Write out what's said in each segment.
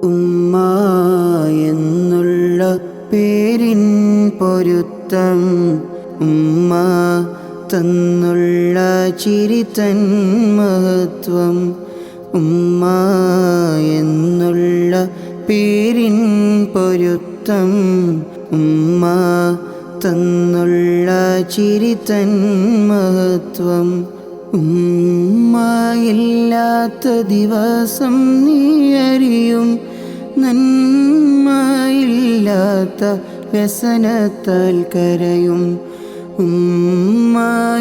ഉമ്മ എന്നുള്ള പേരിൻ പൊരുത്തം, ഉമ്മ തന്നുള്ള ചിരി തൻ മഹത്വം. ഉമ്മ എന്നുള്ള പേരിൻ പൊരുത്തം, ഉമ്മ തന്നുള്ള ചിരി തൻ മഹത്വം. ഉമ്മയില്ലാത്ത ദിവസം നീ അറിയും, നന്മയില്ലാത്ത വ്യസനത്താൽ കരയും. ഉമ്മയില്ലാത്ത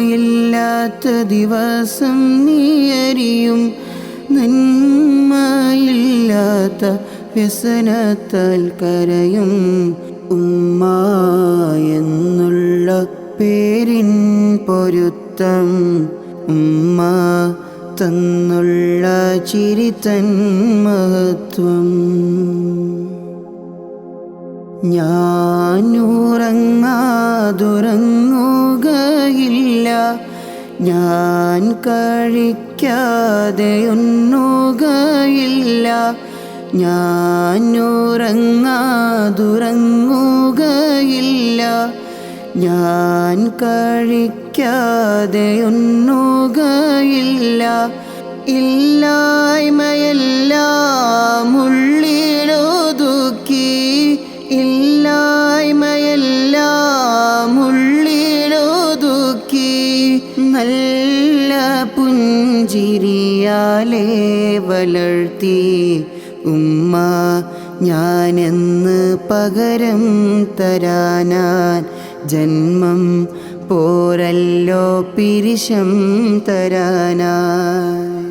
ദിവസം നീ അറിയും, നന്മയില്ലാത്ത വ്യസനത്താൽ കരയും. ഉമ്മ എന്നുള്ള പേരിൻ പൊരുത്തം, ഉമ്മ തന്നുള്ള ചിരി തൻ മഹത്വം. ഞാനുറങ്ങാതുറങ്ങുകയില്ല, ഞാൻ കഴിക്കാതെ ഉണ്ണുകയില്ല. ഞാനുറങ്ങാതുറങ്ങുകയില്ല, ഞാൻ കഴിക്കാതെ ഉണ്ണുകയില്ല. ഇല്ലായ്മയെല്ലാം ഉള്ളിലൊതുക്കി, ഇല്ലായ്മയെല്ലാം ഉള്ളിലൊതുക്കി, നല്ല പുഞ്ചിരിയാലേ വളർത്തി ഉമ്മ ഞാനെന്ന് പകരം തരാനാൻ. ജന്മം പോരല്ലോ പിരിശം തരാനായി.